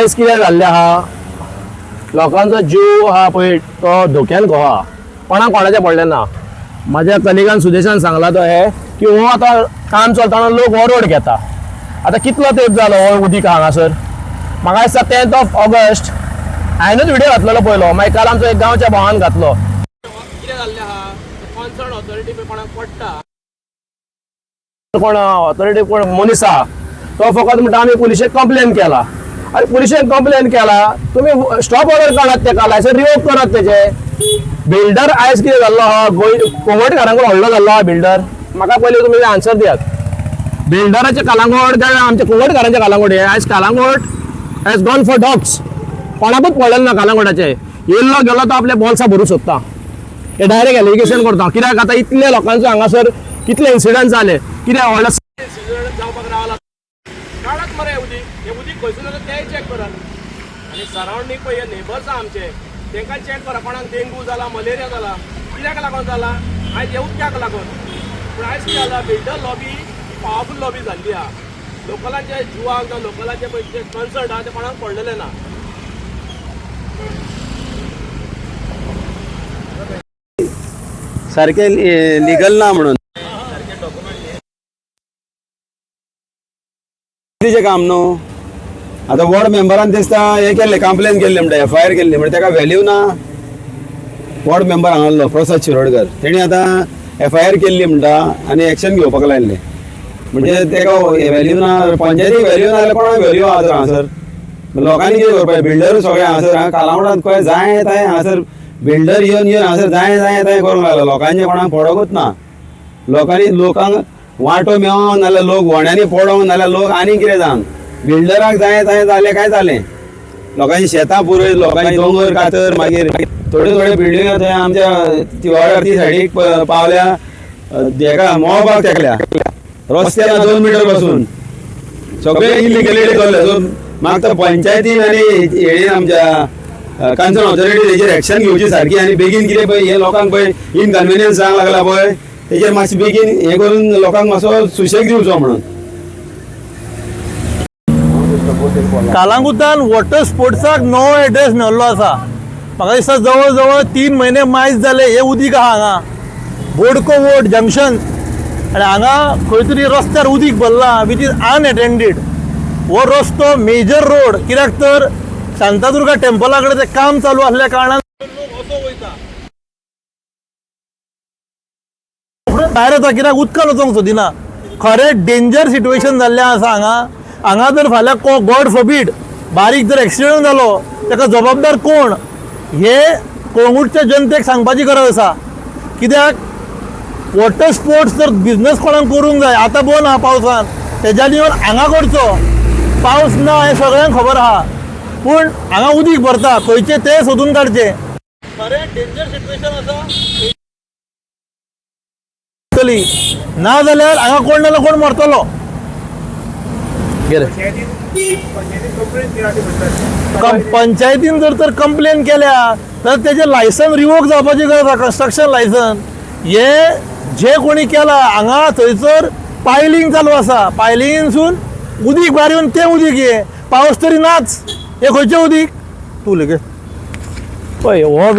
आयज कितें जाल्लें आहा, लोकांचो जीव आहा पळय तो धोक्यान गो आहा, कोणाक कोणाचें पडलें ना. म्हाज्या कलिगान सुदेशान सांगला तो हे की हो आतां काम चलतना लोक हो रोड घेता. आतां कितलो तेंप जालो हो उदीक हांगासर. म्हाका दिसता 10th of August हांवेंच व्हिडिओ घातलेलो पयलो, मागीर काल आमचो एक गांवच्या भावान घातलो. कितें जाल्लें आहा, कॉन्सर्न ऑथॉरिटी पळय कोणाक पडटा, कोण ऑथॉरिटी कोण मनीस आहा तो फकत म्हणटा आमी पुलिशेक कंप्लेन केला. अरे पुलिशेक कंप्लेन केला, तुम्ही स्टॉप ऑर्डर काढात तेका, लायसन रिवोक करात तेचे. बिल्डर आयज कितें जाल्लो आहा, कोंगटकारांकडे व्हडलो जाल्लो आहा बिल्डर. म्हाका पयलीं तुमी आन्सर दियात. बिल्डराचे कालांगोट काय आमच्या कोंगटकारांचे कालांगोट हे आयज कालांगोट हॅज गॉन फॉर डॉग्स. कोणाकूच पडलेलो ना कालांगोटाचे. येयल्लो गेलो तो आपल्या बॉल्सा भरूं सोदता. हे डायरेक्ट एलिगेशन करता. कित्याक आतां इतले लोकांचो हांगासर कितले इन्सिडंट जाले, कित्याक व्हडलो जावपाक रावला. काढत मरे उदीक, हे उदीक खंयसून येता तेंय चॅक करात. आनी सरावंडींग पळय हे नेबर्स आहा आमचे, तेंकां चॅक करा कोणाक डेंगू जाला, मलेरिया जाला, कित्याक लागून जाला, आयज हे उदकाक लागून. पूण आयज कितें जाला, बिल्डर लॉबी पावरफूल लॉबी जाल्ली आहा. लोकलांचे जिवाक जावं लोकलांचे पळय जे कन्सर्न आहा ते कोणाक पडलेले ना. सारखे लिगल ना म्हणून काम न्हू. आता वॉर्ड मेंबरान दिसता हे केल्ले, कंप्लेन केल्ले म्हणटा, FIR केल्ली म्हणजे तेका व्हॅल्यू ना. वॉर्ड मेंबर हांगालो प्रसाद शिरोडकर, तेणी आतां FIR केल्ली म्हणटा आनी एक्शन घेवपाक लायल्ले. म्हणजे तेका व्हॅल्यू ना, पंचायतीक व्हॅल्यू ना जाल्यार कोणाक व्हॅल्यू आहा तर हांगासर. लोकांनी कितें करपाचें, बिल्डर सगळे हांगासर कालावडांत खंय जाय ताय हांगासर बिल्डर येवन हांगासर जाय जाय ताय करूंक लागलो. लोकांचे कोणाक पडोंकूच ना. लोकांक वांटो मेळोंक नाल्यार लोक व्हड्यांनी पडोंक नाल्यार लोक आनी कितें जावंक. बिल्डराक जाय ताय जालें काय जालें. लोकांची शेतां पुरय, लोकांची दोंगर कातर, मागीर थोड्यो थोड्यो बिल्डिंग थंय आमच्या तिवाड्यार ती सायडीक पावल्या, हेका मोळपाक तेकल्या रस्त्यार 2 मिटर बसून सगळे इलिगलिटी चल्ले. सो म्हाका पंचायतीन आनी हेडीन आमच्या कन्सर्न ऑथॉरिटी तेजेर एक्शन घेवची सारकी. आनी बेगीन कितें पळय हे लोकांक पळय इनकन्विनियन्स जावंक लागला पळय, तेजेर मातशें बेगीन हे करून लोकांक मातसो सुशेग दिवचो म्हणून. कालांगुतान वॉटर स्पोर्ट्साक नवो एड्रेस मेळ्ळो आसा. म्हाका दिसता जवळ जवळ 3 म्हयने मायज जाले हे उदीक आहा हांगा बोडको वोट जंक्शन. आनी हांगा खंय तरी रस्त्यार उदीक भरला वीच इज अनएटेंडेड. हो रस्तो मेजर रोड, कित्याक तर शांतादुर्गा टेम्पला कडेन तें काम चालू आसल्या कारणान लोक असो वयता भायर येता, कित्याक उदकान वचोंक सोदिना. खरें डेंजर सिट्युएशन जाल्लें आसा हांगा जर फाल्यां गॉड फॉरबीड बारीक जर एक्सिडेंट जालो ताका जबाबदार कोण हे कोंगुटच्या जनतेक सांगपाची गरज आसा. कित्याक वॉटर स्पोर्ट्स जर बिजनेस कोणाक करूंक जाय, आतां बंद आहा पावसान, तेज्या निवड हांगा करचो. पावस ना हें सगळ्यांक खबर आहा, पूण हांगा उदीक भरता, खंयचे ते सोदून काडचे. खरें डेंजर सिट्युएशन आसा. ना जाल्यार हांगा कोण नाल्यार कोण मरतलो. पंचायतीन जर तर कंप्लेन केल्या तर तेजे लायसन रिवोक जावपाची गरज आसा. कन्स्ट्रक्शन लायसन हे जे कोणी केला हांगा थंयसर पायलिंग चालू आसा. पायलिंगसून उदीक भायर येवन तें उदीक हे पावस तरी नाच. हे खंयचें उदीक तूं लेगीत पळय हो